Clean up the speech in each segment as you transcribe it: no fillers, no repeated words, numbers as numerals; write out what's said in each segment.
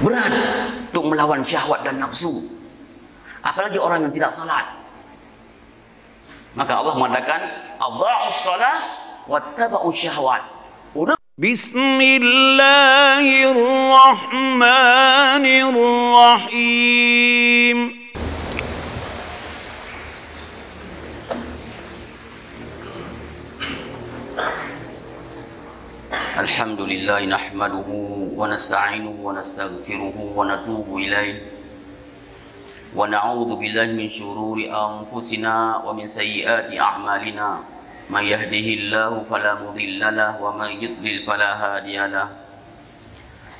Berat untuk melawan syahwat dan nafsu. Apalagi orang yang tidak salat. Maka Allah mengatakan, "Adha'us shalah wattaba'us syahwat." Bismillahirrahmanirrahim. Alhamdulillah nahmaduhu wa nasta'inuhu wa nastaghfiruhu wa natubu ilaih wa na'udzu billahi min syururi anfusina wa min sayyiati a'malina may yahdihillahu fala mudilla lahu wa may yudlil fala hadiya lahu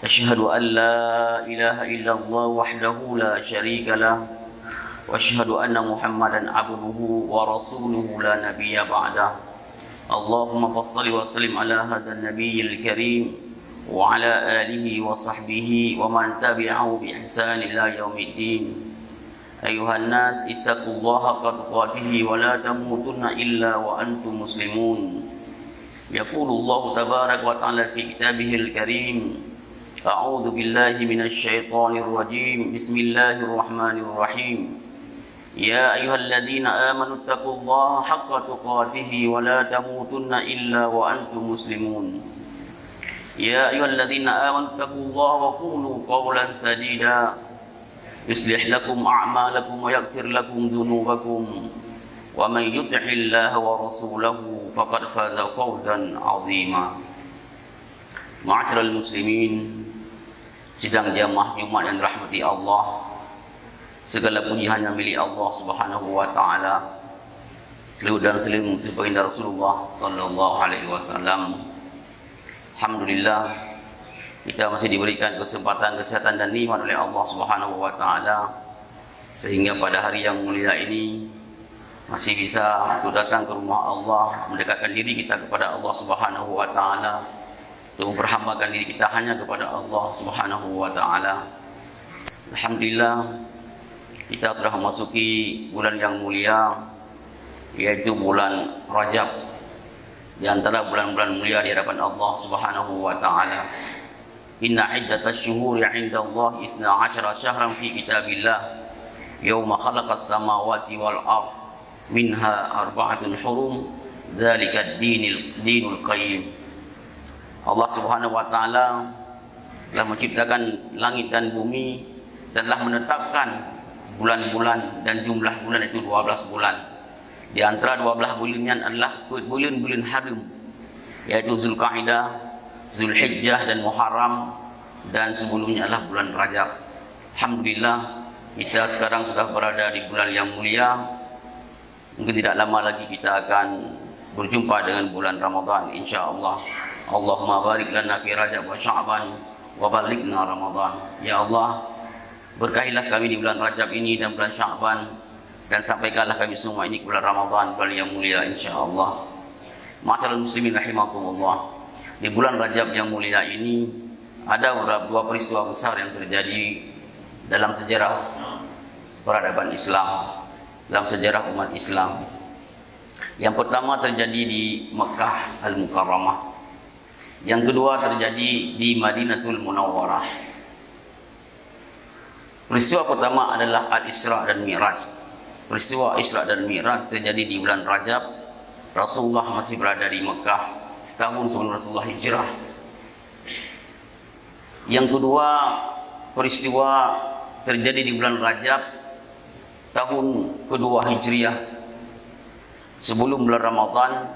asyhadu an la ilaha illallah wahdahu la syarika lahu wa asyhadu anna muhammadan abduhu wa rasuluhu la nabiyya ba'dahu. Allahumma fassalli wa sallim ala hadzal nabiyil karim wa ala alihi wa sahbihi wa man tabi'ahu bi ihsan ila yaumiddin. Ayuhan nas ittaqullaha haqqa tuqatih wa la tamutunna illa wa antum muslimun. Yaqulu Allah tabaraka wa ta'ala fi kitabihil karim. A'udzu billahi minasy syaithanir rajim. Bismillahirrahmanirrahim. Ya ayyuhalladzina amanu taqullaha haqqa tuqatih wa la tamutunna illa wa antum muslimun. Ya ayyuhalladzina amanu taqullaha wa qulu qawlan sadida yuslih lakum a'malakum wa yaghfir lakum dhunubakum wa man yuti'illaha wa rasulahu faqad faza fawzan 'azima. Ma'asyiral muslimin, sidang jamaah Jumat yang dirahmati Allah, segala puji hanya milik Allah Subhanahu wa taala. Selawat dan salam untuk baginda Rasulullah sallallahu alaihi wasallam. Alhamdulillah, kita masih diberikan kesempatan, kesehatan dan nikmat oleh Allah Subhanahu wa taala sehingga pada hari yang mulia ini masih bisa untuk datang ke rumah Allah, mendekatkan diri kita kepada Allah Subhanahu wa taala, untuk memperhambakan diri kita hanya kepada Allah Subhanahu wa taala. Alhamdulillah, kita sudah memasuki bulan yang mulia, yaitu bulan Rajab, di antara bulan-bulan mulia di hadapan Allah Subhanahu wa taala. Inna iddatash syuhuri 'inda Allah 12 syahran fi kitabillah yauma khalaqas samawati wal ard minha arba'atun hurum dzalika dinul qayyim. Allah Subhanahu wa taala telah menciptakan langit dan bumi dan telah menetapkan bulan-bulan dan jumlah bulan itu 12 bulan. Di antara 12 bulan adalah bulan-bulan haram, yaitu Zulqa'dah, Zulhijjah dan Muharram, dan sebelumnya adalah bulan Rajab. Alhamdulillah, kita sekarang sudah berada di bulan yang mulia. Mungkin tidak lama lagi kita akan berjumpa dengan bulan Ramadan, insyaallah. Allahumma barik lana fi Rajab wa Sya'ban wa balighna Ramadan. Ya Allah, berkahilah kami di bulan Rajab ini dan bulan Sya'ban, dan sampaikanlah kami semua ini ke bulan Ramadan, bulan yang mulia insyaallah. Ma'asyiral muslimin rahimakumullah. Di bulan Rajab yang mulia ini ada dua peristiwa besar yang terjadi dalam sejarah peradaban Islam, dalam sejarah umat Islam. Yang pertama terjadi di Mekah Al-Mukarramah. Yang kedua terjadi di Madinatul Munawwarah. Peristiwa pertama adalah Al-Isra dan Mi'raj. Peristiwa Isra dan Mi'raj terjadi di bulan Rajab. Rasulullah masih berada di Mekah setahun sebelum Rasulullah hijrah. Yang kedua, peristiwa terjadi di bulan Rajab tahun kedua Hijriah, sebelum bulan Ramadan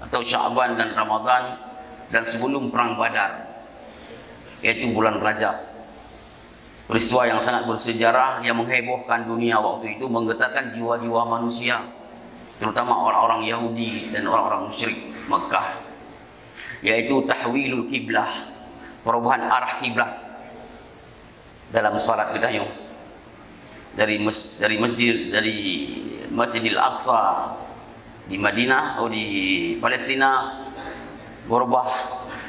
atau Sya'ban dan Ramadan, dan sebelum perang Badar, yaitu bulan Rajab. Peristiwa yang sangat bersejarah yang menghebohkan dunia waktu itu, menggetarkan jiwa-jiwa manusia, terutama orang-orang Yahudi dan orang-orang musyrik Mekah, yaitu tahwilul kiblah, perubahan arah kiblat dalam salat kita yuk, dari Masjidil Aqsa di Madinah atau di Palestina, berubah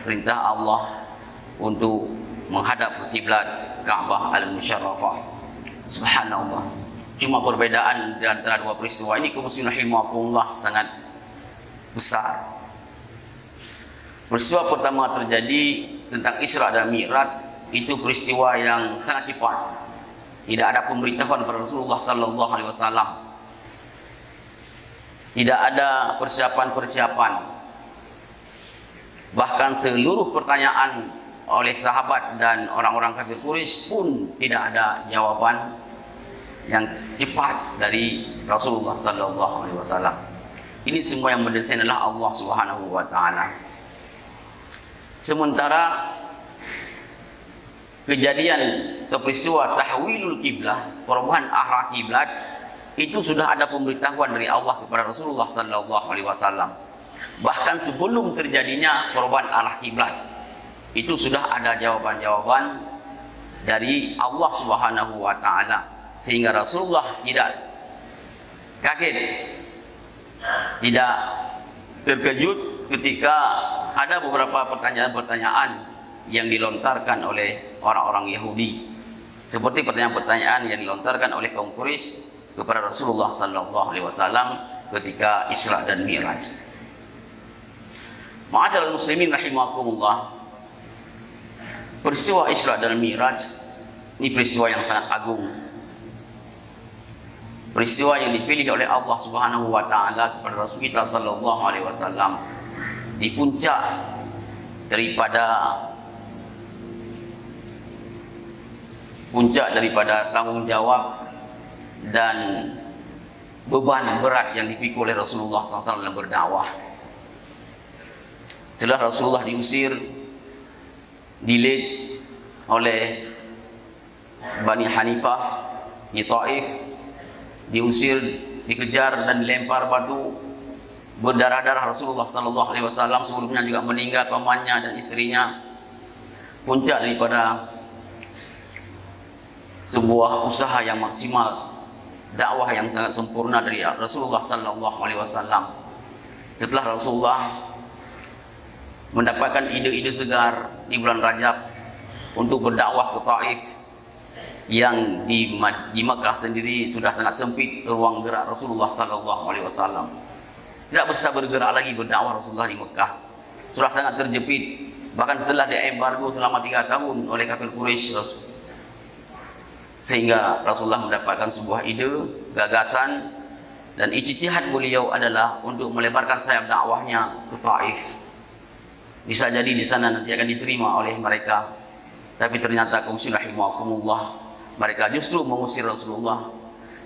perintah Allah untuk menghadap ke kiblat Ka'bah Al-Musyarrafah. Subhanallah. Cuma perbedaan di antara dua peristiwa ini, kaum muslimin rahimakumullah, sangat besar. Peristiwa pertama terjadi tentang Isra dan Mi'raj itu peristiwa yang sangat cepat. Tidak ada pemberitahuan kepada Rasulullah sallallahu alaihi wasallam. Tidak ada persiapan-persiapan. Bahkan seluruh pertanyaan oleh sahabat dan orang-orang kafir Quraisy pun tidak ada jawaban yang cepat dari Rasulullah sallallahu alaihi wasallam. Ini semua yang mendesain adalah Allah Subhanahu wa taala. Sementara kejadian atau peristiwa tahwilul kiblah, perubahan arah kiblat, itu sudah ada pemberitahuan dari Allah kepada Rasulullah sallallahu alaihi wasallam. Bahkan sebelum terjadinya perubahan arah kiblat, itu sudah ada jawaban-jawaban dari Allah Subhanahu wa taala, sehingga Rasulullah tidak kaget, tidak terkejut ketika ada beberapa pertanyaan-pertanyaan yang dilontarkan oleh orang-orang Yahudi, seperti pertanyaan-pertanyaan yang dilontarkan oleh kaum Quraisy kepada Rasulullah sallallahu alaihi wasallam ketika Isra dan Mi'raj. Ma'asyiral muslimin rahimakumullah, peristiwa Isra dan Mi'raj ini peristiwa yang sangat agung. Peristiwa yang dipilih oleh Allah Subhanahu wa taala kepada Rasul kita sallallahu alaihi wasallam di puncak daripada tanggung jawab dan beban berat yang dipikul oleh Rasulullah SAW dalam berdakwah. Setelah Rasulullah diusir, dilid oleh Bani Hanifah di Taif, diusir, dikejar dan dilempar batu, berdarah-darah Rasulullah sallallahu alaihi wasallam, sebelumnya juga meninggal pamannya dan istrinya. Puncak daripada sebuah usaha yang maksimal, dakwah yang sangat sempurna dari Rasulullah sallallahu alaihi wasallam. Setelah Rasulullah mendapatkan ide-ide segar di bulan Rajab untuk berdakwah ke Taif, yang di Makkah sendiri sudah sangat sempit ruang gerak Rasulullah sallallahu alaihi wasallam. Tidak bisa bergerak lagi berdakwah Rasulullah di Makkah. Sudah sangat terjepit. Bahkan setelah diembargo selama 3 tahun oleh kafir Quraisy, sehingga Rasulullah mendapatkan sebuah ide, gagasan, dan ijtihad beliau adalah untuk melebarkan sayap dakwahnya ke Taif. Bisa jadi di sana nanti akan diterima oleh mereka, tapi ternyata kaum muslimin rahimakumullah, mereka justru mengusir Rasulullah,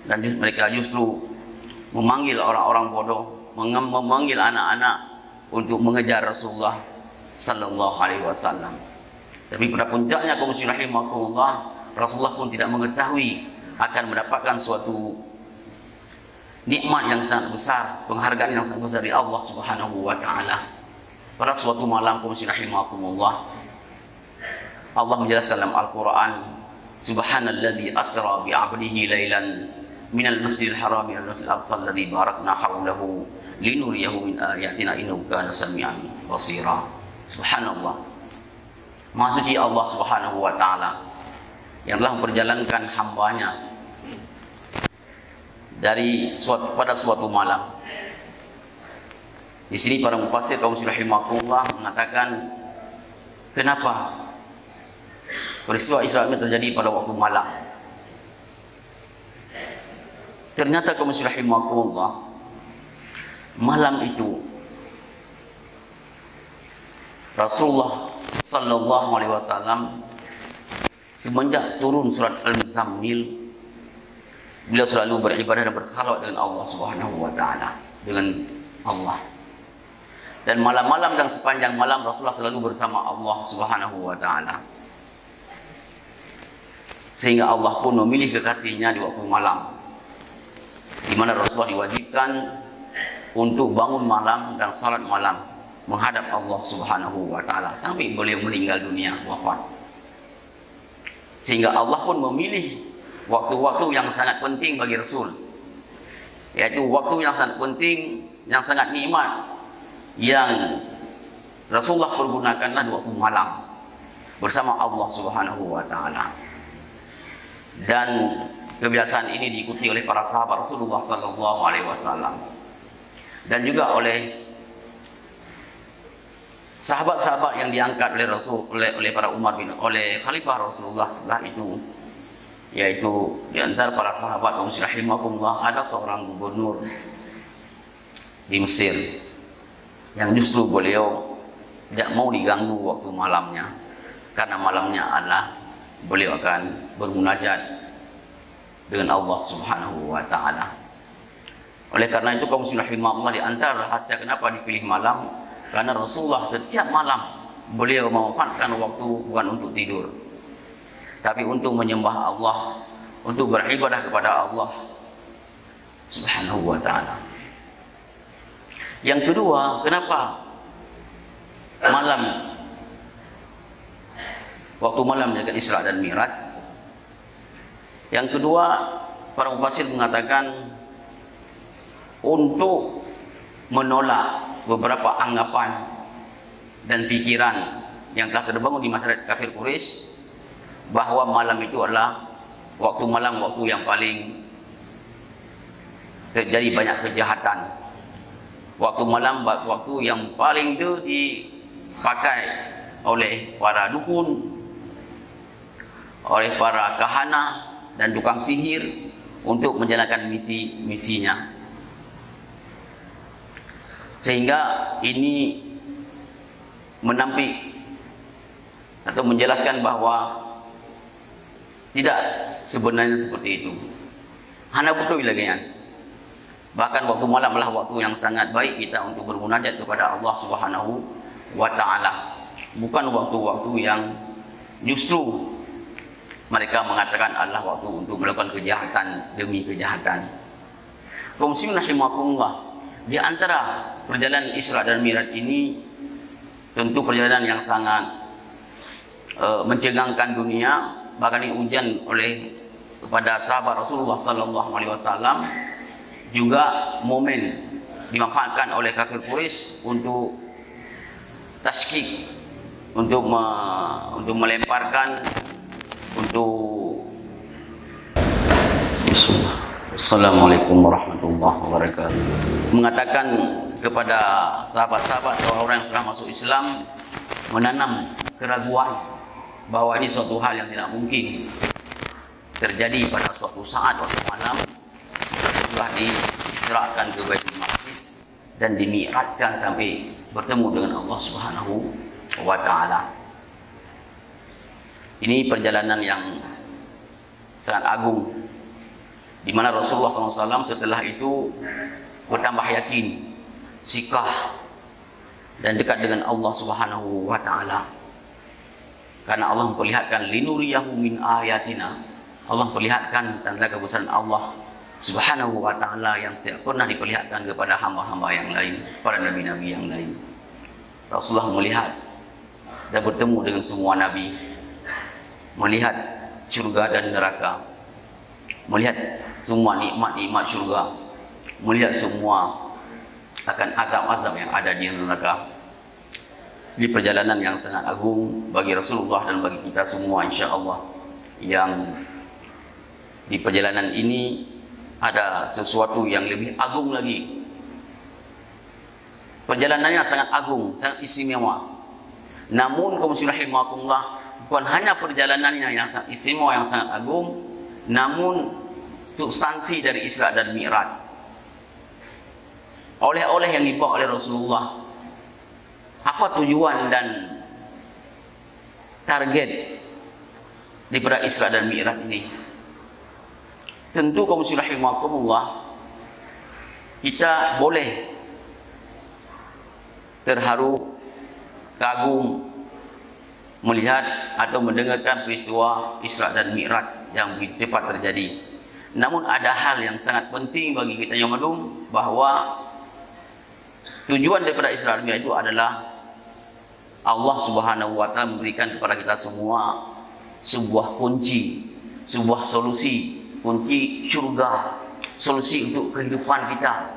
dan mereka justru memanggil orang-orang bodoh, memanggil anak-anak untuk mengejar Rasulullah sallallahu alaihi wasallam. Tapi pada puncaknya kaum muslimin rahimakumullah, Rasulullah pun tidak mengetahui akan mendapatkan suatu nikmat yang sangat besar, penghargaan yang sangat besar dari Allah Subhanahu wa taala. Pada suatu malam, kaum muslimin rahimakumullah, Allah menjelaskan dalam Al-Qur'an, Subhanalladzi asra bi 'abdihi lailan minal masjidil haram ilal masjidil aqsa alladzi barakna haulahu linuriyahu min ayatina innahu kana samian basira. Subhanallah, Maha suci Allah Subhanahu wa taala yang telah memperjalankan hambanya pada suatu malam. Di sini para mufassir kaum muslimin rahimakumullah mengatakan, kenapa peristiwa Isra ini terjadi pada waktu malam? Ternyata kaum muslimin rahimakumullah, malam itu Rasulullah sallallahu alaihi wasallam semenjak turun surat Al-Muzammil, beliau selalu beribadah dan berkhalwat dengan Allah Subhanahu wa taala, dengan Allah. Dan malam-malam dan sepanjang malam Rasulullah selalu bersama Allah Subhanahu wa taala. Sehingga Allah pun memilih kekasihnya di waktu malam, di mana Rasulullah diwajibkan untuk bangun malam dan salat malam menghadap Allah Subhanahu wa taala sampai beliau meninggal dunia, wafat. Sehingga Allah pun memilih waktu-waktu yang sangat penting bagi Rasul, yaitu waktu yang sangat penting, yang sangat nikmat, yang Rasulullah pergunakanlah di waktu malam bersama Allah Subhanahu wa taala. Dan kebiasaan ini diikuti oleh para sahabat Rasulullah sallallahu alaihi wasallam dan juga oleh sahabat-sahabat yang diangkat oleh oleh para oleh Khalifah Rasulullah setelah itu, yaitu di antara para sahabat kaum muslimin rahimakumullah ada seorang gubernur di Mesir yang justru beliau tidak mau diganggu waktu malamnya, karena malamnya adalah beliau akan bermunajat dengan Allah Subhanahu wa taala. Oleh karena itu kaum muslimin rahimakumullah, di antara rahasia kenapa dipilih malam, karena Rasulullah setiap malam beliau memanfaatkan waktu bukan untuk tidur, tapi untuk menyembah Allah, untuk beribadah kepada Allah Subhanahu wa taala. Yang kedua, kenapa malam, waktu malam dekat Isra dan Mi'raj? Yang kedua, para mufassir mengatakan untuk menolak beberapa anggapan dan pikiran yang telah terbangun di masyarakat kafir Quraisy bahwa malam itu adalah waktu malam, waktu yang paling terjadi banyak kejahatan. Waktu malam, waktu yang paling dipakai oleh para dukun, oleh para kahana dan tukang sihir untuk menjalankan misinya. Sehingga ini menampik atau menjelaskan bahwa tidak sebenarnya seperti itu. Hana betul lagi kan. Bahkan waktu malam adalah waktu yang sangat baik kita untuk bermunajat kepada Allah Subhanahu wa taala. Bukan waktu-waktu yang justru mereka mengatakan adalah waktu untuk melakukan kejahatan demi kejahatan. Kaum muslimin rahimakumullah, di antara perjalanan Isra dan Mi'raj ini tentu perjalanan yang sangat mencengangkan dunia, bahkan diujian oleh kepada sahabat Rasulullah sallallahu alaihi wasallam, juga momen dimanfaatkan oleh kafir Quraisy untuk tashkik, untuk melemparkan, untuk Assalamualaikum warahmatullahi wabarakatuh, mengatakan kepada sahabat-sahabat atau orang yang sudah masuk Islam, menanam keraguan bahwa ini suatu hal yang tidak mungkin terjadi pada suatu saat waktu malam setelah diisrakan ke Baitul Maqdis dan dimi'rajkan sampai bertemu dengan Allah Subhanahu wa taala. Ini perjalanan yang sangat agung, di mana Rasulullah SAW setelah itu bertambah yakin, sikah dan dekat dengan Allah Subhanahu wa taala. Karena Allah memperlihatkan linuriyahu min ayatina. Allah memperlihatkan tanda kebesaran Allah Subhanahu wa taala yang tidak pernah diperlihatkan kepada hamba-hamba yang lain, para nabi-nabi yang lain. Rasulullah melihat dan bertemu dengan semua nabi, melihat surga dan neraka, melihat semua nikmat-nikmat surga, melihat semua akan azab-azab yang ada di neraka. Di perjalanan yang sangat agung bagi Rasulullah dan bagi kita semua insya-Allah, yang di perjalanan ini ada sesuatu yang lebih agung lagi. Perjalanannya sangat agung, sangat istimewa. Namun kaum muslimin rahimakumullah, bukan hanya perjalanannya yang sangat istimewa, yang sangat agung, namun substansi dari Isra dan Mi'raj, oleh-oleh yang dibawa oleh Rasulullah, apa tujuan dan target daripada Isra dan Mi'raj ini. Tentu kaum muslimin rahimakumullah, kita boleh terharu, kagum melihat atau mendengarkan peristiwa Isra dan Mi'raj yang begitu cepat terjadi. Namun ada hal yang sangat penting bagi kita yang maklum, bahwa tujuan daripada Isra dan Mi'raj itu adalah Allah Subhanahu wa taala memberikan kepada kita semua sebuah kunci, sebuah solusi, kunci surga, solusi untuk kehidupan kita,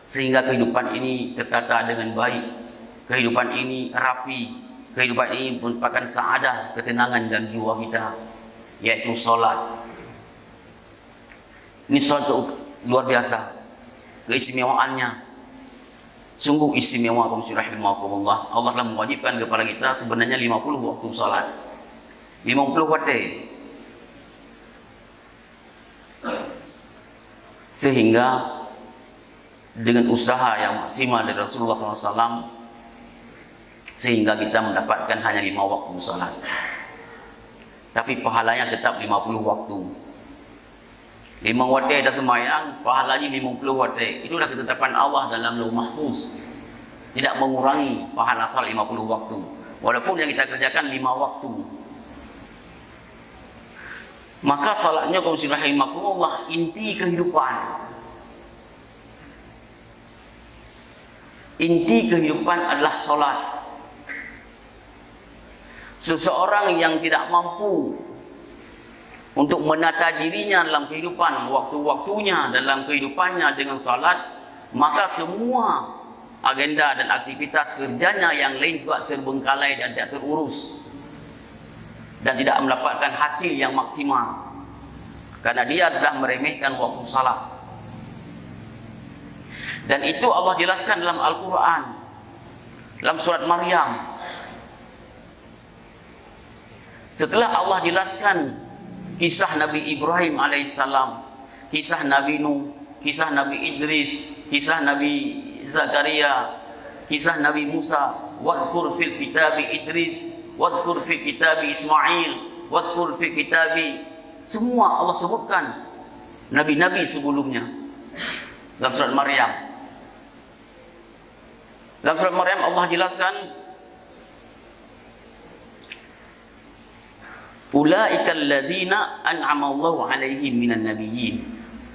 sehingga kehidupan ini tertata dengan baik, kehidupan ini rapi, kehidupan ini merupakan saadah, ketenangan dan jiwa kita, yaitu solat. Ini solat luar biasa keistimewaannya. Sungguh istimewa kaum muslimin rahimakumullah. Allah telah mewajibkan kepada kita sebenarnya 50 waktu salat. 50 waktu. Sehingga dengan usaha yang maksimal dari Rasulullah SAW, sehingga kita mendapatkan hanya 5 waktu salat. Tapi pahalanya tetap 50 waktu. 5 waktu dah semayang, pahalanya 50 waktu. Itulah ketetapan Allah dalam Lauh Mahfuz. Tidak mengurangi pahala salat 50 waktu. Walaupun yang kita kerjakan 5 waktu. Maka salatnya kaum muslimin rahimakumullah inti kehidupan. Inti kehidupan adalah salat. Seseorang yang tidak mampu untuk menata dirinya dalam kehidupan, waktu-waktunya dalam kehidupannya dengan salat, maka semua agenda dan aktivitas kerjanya yang lain juga terbengkalai dan tidak terurus, dan tidak mendapatkan hasil yang maksimal karena dia telah meremehkan waktu salat. Dan itu Allah jelaskan dalam Al-Quran, dalam surat Maryam. Setelah Allah jelaskan kisah Nabi Ibrahim alaihissalam, kisah Nabi Nuh, kisah Nabi Idris, kisah Nabi Zakaria, kisah Nabi Musa, wadhkur fil kitabi Idris, wadhkur fil kitabi Ismail, wadhkur fil kitabi, semua Allah sebutkan nabi-nabi sebelumnya dalam surat Maryam. Dalam surat Maryam Allah jelaskan, ulaikal ladzina an'ama Allahu 'alaihim minan nabiyyin.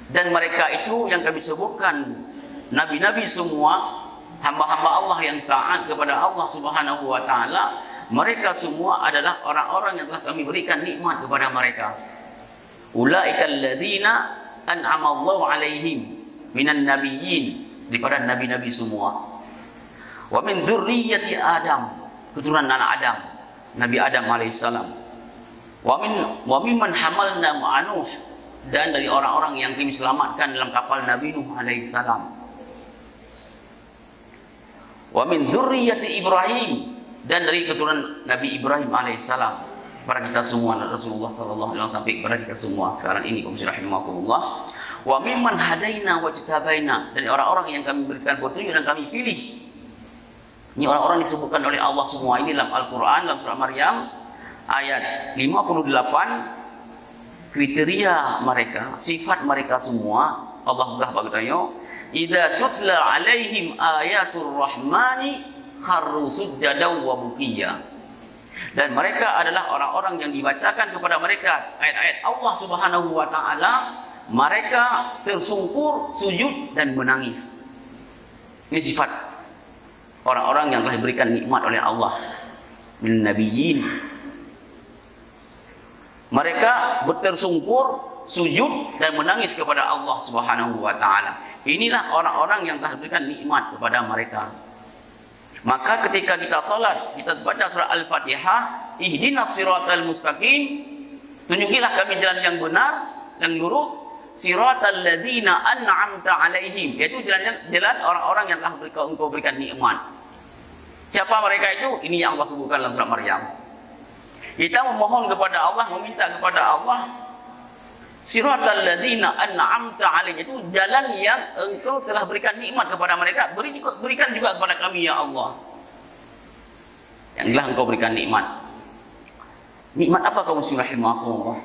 Dan mereka itu yang kami sebutkan nabi-nabi semua, hamba-hamba Allah yang taat kepada Allah Subhanahu wa taala, mereka semua adalah orang-orang yang telah kami berikan nikmat kepada mereka. Ulaikal ladzina an'ama Allahu 'alaihim minan nabiyyin, daripada nabi-nabi semua. Wa min dzurriyyati Adam, keturunan anak Adam, Nabi Adam alaihissalam. Wa mimman hamalna ma'a Nuh, dan dari orang-orang yang kami selamatkan dalam kapal Nabi Nuh alaihissalam. Wa min dzurriyyati Ibrahim, dan dari keturunan Nabi Ibrahim alaihissalam. Para kita semua, Rasulullah sallallahu alaihi wasallam sampai kepada kita semua sekarang ini kaum muslimin rahimakumullah. Wa mimman hadaina wa jtabaina, dari orang-orang yang kami berikan petunjuk dan kami pilih. Ini orang-orang disebutkan oleh Allah semua ini dalam Al-Quran, dalam surah Maryam ayat 58. Kriteria mereka, sifat mereka semua Allah belah bagainya, idza tutla alaihim ayatul rahmani kharru sujjadan wa bukiya. Dan mereka adalah orang-orang yang dibacakan kepada mereka ayat-ayat Allah Subhanahu wa taala, mereka tersungkur, sujud dan menangis. Ini sifat orang-orang yang telah diberikan nikmat oleh Allah min nabiyyin. Mereka bertersungkur, sujud dan menangis kepada Allah Subhanahu wa taala. Inilah orang-orang yang telah diberikan nikmat kepada mereka. Maka ketika kita salat, kita baca surah Al-Fatihah, ihdinas siratal mustaqim, tunjukilah kami jalan yang benar, yang lurus, siratal ladzina an'amta alaihim, yaitu jalan orang-orang yang telah engkau berikan nikmat. Siapa mereka itu? Ini yang Allah sebutkan dalam surah Maryam. Kita memohon kepada Allah, meminta kepada Allah, siratal ladzina an'amta alaihim, itu jalan yang engkau telah berikan nikmat kepada mereka, berikan juga kepada kami ya Allah, yang telah engkau berikan nikmat. Nikmat apa kaum muslimin rahimakumullah?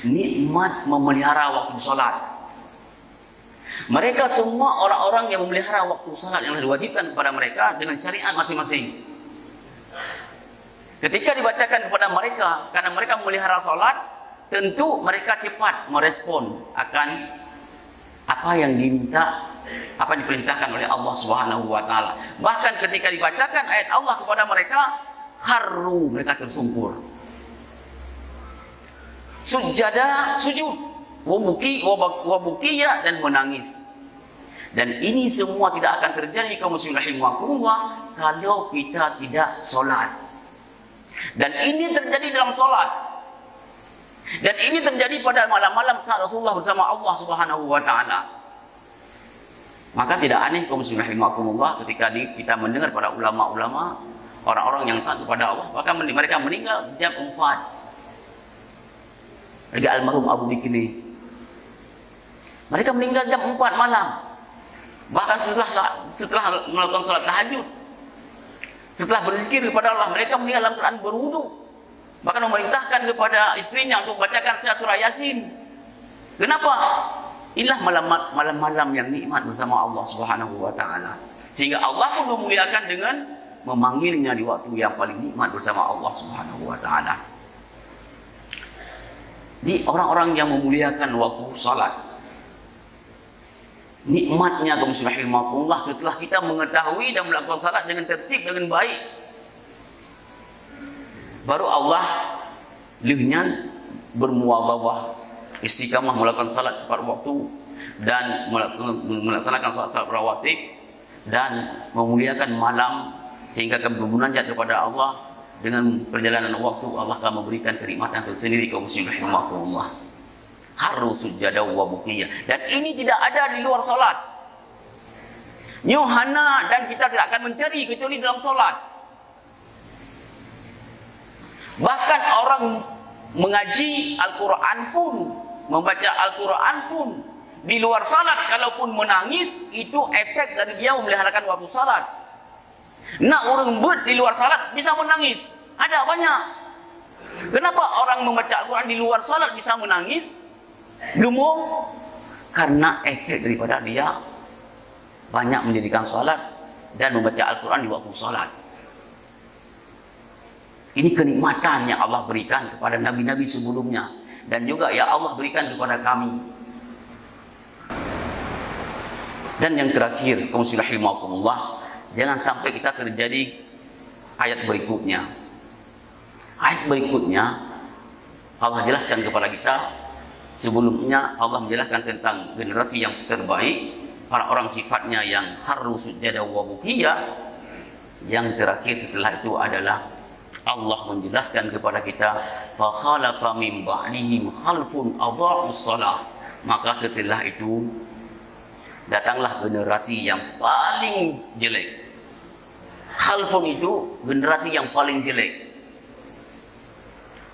Nikmat memelihara waktu salat. Mereka semua orang-orang yang memelihara waktu salat yang diwajibkan kepada mereka dengan syariat masing-masing. Ketika dibacakan kepada mereka, karena mereka memelihara salat, tentu mereka cepat merespon akan apa yang diminta, apa yang diperintahkan oleh Allah Subhanahu wa taala. Bahkan ketika dibacakan ayat Allah kepada mereka, kharru, mereka tersungkur. Sujada, sujud, wabukiya, dan menangis. Dan ini semua tidak akan terjadi kaum muslimin rahimakumullah kalau kita tidak salat. Dan ini terjadi dalam salat. Dan ini terjadi pada malam-malam saat Rasulullah bersama Allah Subhanahu wa taala. Maka tidak aneh kaum muslimin rahimakumullah ketika kita mendengar para ulama-ulama, orang-orang yang taat kepada Allah, bahkan mereka meninggal jam 4. Lagi almarhum Abu Bikri, mereka meninggal jam 4 malam. Bahkan setelah melakukan salat tahajud, setelah berzikir kepada Allah, mereka meninggal dalam keadaan berwudu. Bahkan memerintahkan kepada istrinya untuk membacakan surah Yasin. Kenapa? Inilah malam-malam yang nikmat bersama Allah Subhanahu wa taala. Sehingga Allah pun memuliakan dengan memanggilnya di waktu yang paling nikmat bersama Allah Subhanahu wa taala. Di orang-orang yang memuliakan waktu salat, nikmatnya kaum muslimin rahimakumullah, setelah kita mengetahui dan melakukan salat dengan tertib, dengan baik, baru Allah lihnya bermuadhabah, istiqamah melakukan salat tepat waktu dan melaksanakan salat rawatib dan memuliakan malam, sehingga kami bermunajat kepada Allah. Dengan perjalanan waktu Allah akan memberikan kenikmatan tersendiri kaum muslimin rahimakumullah. Harru sujada wa buqiyah. Dan ini tidak ada di luar salat. Nyohana dan kita tidak akan mencari kecuali dalam salat. Bahkan orang mengaji Al-Quran pun, membaca Al-Quran pun di luar salat, kalaupun menangis, itu efek dari dia memeliharakan waktu salat. Nak orang buat di luar salat bisa menangis. Ada banyak. Kenapa orang membaca Al-Quran di luar salat bisa menangis? Gemuk? Karena efek daripada dia banyak mendirikan salat dan membaca Al-Quran di waktu salat. Ini kenikmatan yang Allah berikan kepada nabi-nabi sebelumnya, dan juga ya Allah berikan kepada kami. Dan yang terakhir, kaum muslimin rahimakumullah, jangan sampai kita terjadi ayat berikutnya. Ayat berikutnya Allah jelaskan kepada kita. Sebelumnya Allah menjelaskan tentang generasi yang terbaik, para orang sifatnya yang harru sujada wa buqiyah. Yang terakhir setelah itu adalah Allah menjelaskan kepada kita, fa khalafa min ba'dihim khalfun adha'us shalah. Maka setelah itu datanglah generasi yang paling jelek. Khalfun itu generasi yang paling jelek,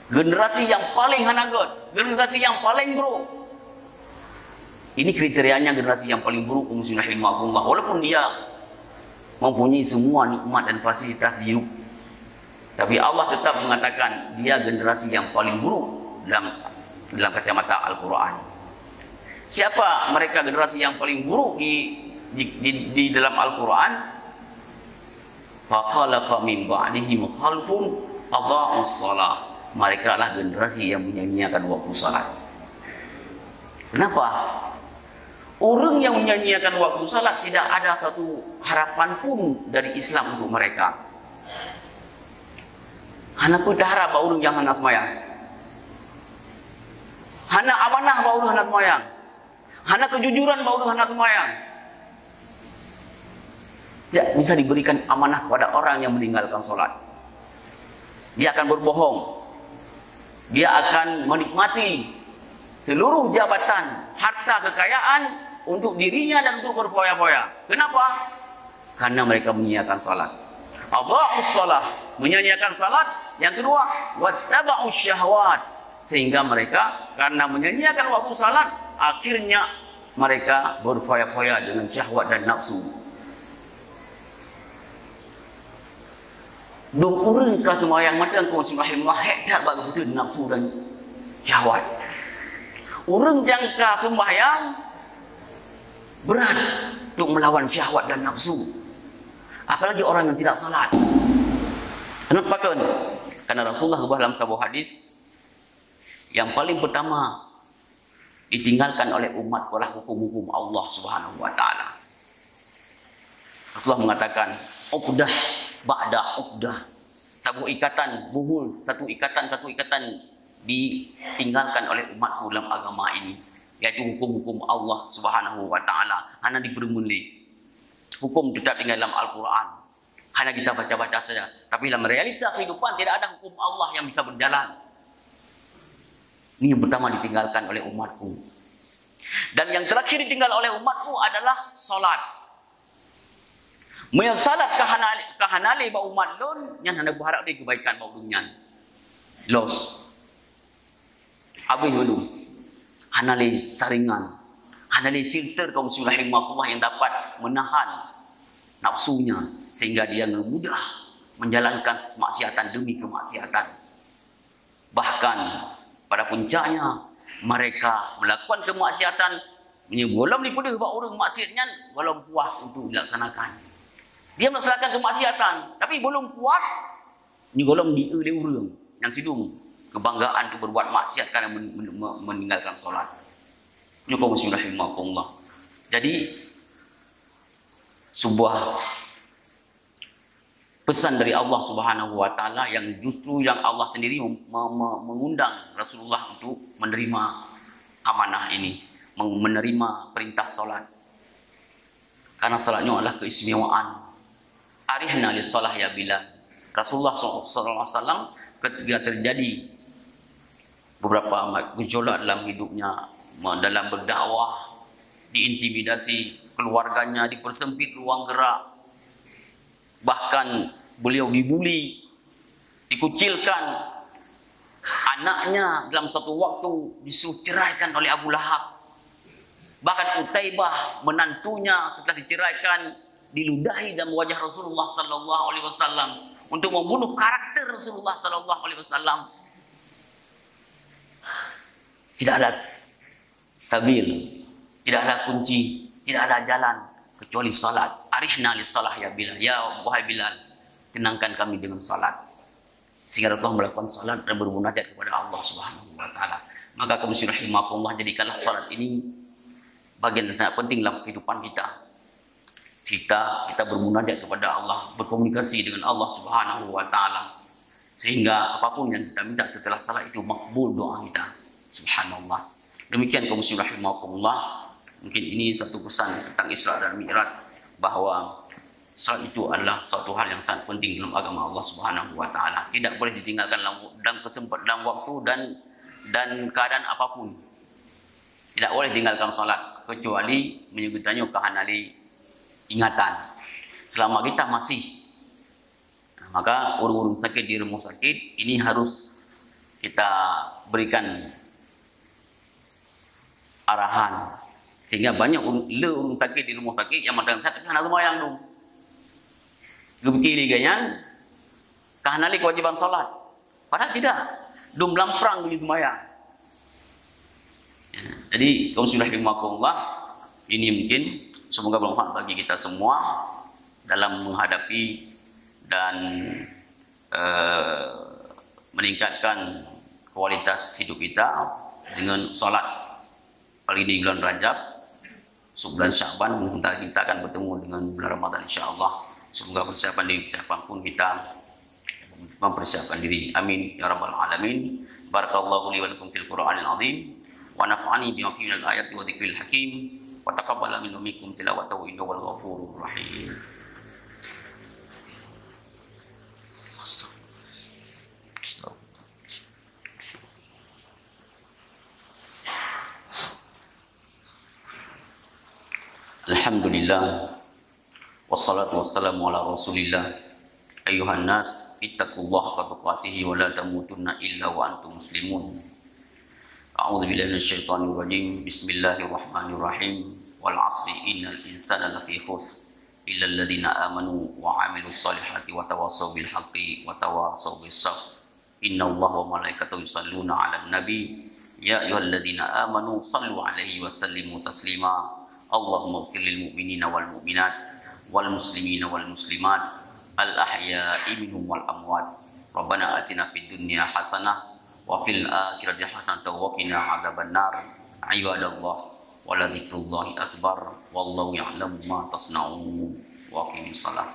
generasi yang paling hanagot, generasi yang paling buruk. Ini kriterianya generasi yang paling buruk kaum muslimin rahimakumullah. Walaupun dia mempunyai semua nikmat dan fasilitas hidup, tapi Allah tetap mengatakan dia generasi yang paling buruk dalam kacamata Al-Quran. Siapa mereka generasi yang paling buruk di dalam Al-Quran? Fa khalafa min ba'dihim khalfun adha'us shalah. Mereka adalah generasi yang menyanyiakan waktu salat. Kenapa? Orang yang menyanyiakan waktu salat tidak ada satu harapan pun dari Islam untuk mereka. Hana pun harap orang yang hendak semayang. Hana amanah orang hendak semayang. Hana kejujuran orang hendak semayang. Tidak bisa diberikan amanah kepada orang yang meninggalkan salat. Dia akan berbohong. Dia akan menikmati seluruh jabatan, harta, kekayaan untuk dirinya dan untuk berfoya-foya. Kenapa? Karena mereka menyanyiakan salat. Adha'us shalah, menyanyiakan salat. Yang kedua, wattaba'us syahwat, sehingga mereka karena menyanyiakan waktu salat, akhirnya mereka berfoya-foya dengan syahwat dan nafsu. Dong orang ka sembahyang macam kaum muslimin hebat bagi betul nafsu dan syahwat. Orang jangka sembahyang berat untuk melawan syahwat dan nafsu. Apalagi orang yang tidak salat. Kenapa kan? Karena Rasulullah dalam sebuah hadis, yang paling pertama ditinggalkan oleh umat adalah hukum-hukum Allah Subhanahu wa taala. Rasulullah mengatakan, uqdah ba'da uqdah. Satu ikatan buhul, satu ikatan ditinggalkan oleh umatku dalam agama ini, yaitu hukum-hukum Allah Subhanahu wa taala. Hanya dipermuli. Hukum tetap tinggal dalam Al-Quran. Hanya kita baca-baca saja. Tapi dalam realita kehidupan tidak ada hukum Allah yang bisa berjalan. Ini yang pertama ditinggalkan oleh umatku. Dan yang terakhir ditinggal oleh umatku adalah solat. Maya salat kahanali ba umat lon nyan hendak berharap di kebaikan ba udunyan. Los. Abis belum. Hanali saringan. Hanali filter kaum muslimin rahimakumullah yang dapat menahan nafsunya sehingga dia mudah menjalankan kemaksiatan demi kemaksiatan. Bahkan pada puncaknya mereka melakukan kemaksiatan belum dipedih buat orang maksiatnya belum puas untuk dilaksanakan. Dia melaksanakan kemaksiatan tapi belum puas ni golong dia urang yang sidung kebanggaan untuk berbuat maksiat karena meninggalkan solat. Ini kaum muslimin rahimakumullah. Jadi sebuah pesan dari Allah Subhanahu wa taala yang justru yang Allah sendiri mengundang Rasulullah untuk menerima amanah ini, menerima perintah salat. Karena salatnya adalah keistimewaan. Arihna lis salah ya Bilal. Rasulullah SAW ketika terjadi beberapa gejolak dalam hidupnya, dalam berdakwah, diintimidasi, keluarganya dipersempit ruang gerak, bahkan beliau dibuli, dikucilkan, anaknya dalam satu waktu disuruh ceraikan oleh Abu Lahab, bahkan Utaibah menantunya setelah diceraikan diludahi dalam wajah Rasulullah sallallahu alaihi wasallam untuk membunuh karakter Rasulullah sallallahu alaihi wasallam. Tidak ada sabil, tidak ada kunci, tidak ada jalan kecuali salat. Arihna lis salah ya Bilal. Ya wahai Bilal, tenangkan kami dengan salat. Sehingga Rasulullah melakukan salat dan bermunajat kepada Allah Subhanahu wa taala. Maka kaum muslimin rahimakumullah, jadikanlah salat ini bagian yang sangat penting dalam kehidupan kita. Kita bermunajat kepada Allah, berkomunikasi dengan Allah Subhanahu wa taala. Sehingga apapun yang kita minta setelah salat itu makbul doa kita. Subhanallah. Demikian kaum muslimin rahimakumullah. Mungkin ini satu pesan tentang Isra dan Mi'raj, bahwa salat itu adalah suatu hal yang sangat penting dalam agama Allah Subhanahu wa taala. Tidak boleh ditinggalkan dalam kesempatan, dalam waktu dan keadaan apapun. Tidak boleh tinggalkan salat kecuali menyebutkannya kahanali ingatan. Selama kita masih, maka urung-urung sakit di rumah sakit ini harus kita berikan arahan, sehingga banyak urung sakit di rumah sakit yang madang sakit kan lumayan dong. Gebeki liganya kahanali kewajiban salat. Padahal tidak, dum lamprang di sembahyang. Jadi kaum muslimin rahimakumullah, ini mungkin semoga bermanfaat bagi kita semua dalam menghadapi dan meningkatkan kualitas hidup kita dengan salat. Kali ini bulan Rajab, bulan Syaban, kita akan bertemu dengan bulan Ramadan insyaAllah. Semoga persiapan pun kita mempersiapkan diri. Amin ya rabbal alamin. Barakallahu li wa lakum fil Qur'anil azim wa nafa'ani bima fihi minal ayati wa dzikril hakim wa taqabbala minna minkum tilawatahu innahu wal ghafurur rahim. Alhamdulillah wassalatu wassalamu ala rasulillah. Ayuhan nas ittaqullaha haqqa tuqatih wa la tamutunna illa wa antum muslimun. A'udzu billahi minasyaitonir rajim. Bismillahirrahmanirrahim. Wal 'asri innal insana lafi khusr illa alladziina amanu wa 'amilus solihati wa tawassaw bil haqqi wa tawassaw bis sabr. Innallaha wa malaikatahu yusholluna 'alan nabi ya ayyuhalladziina amanu shallu 'alaihi wa sallimu taslima. Allahumma ighfir lil mu'minina wal mu'minat wal muslimina wal muslimat al ahya'i minhum wal amwat. Rabbana atina fid dunya hasanah wa fil akhirati hasanah wa qina adzabannar. Ibadallah wa la dzikrullahi akbar wallahu ya'lamu ma tasna'un wa aqimis shalah.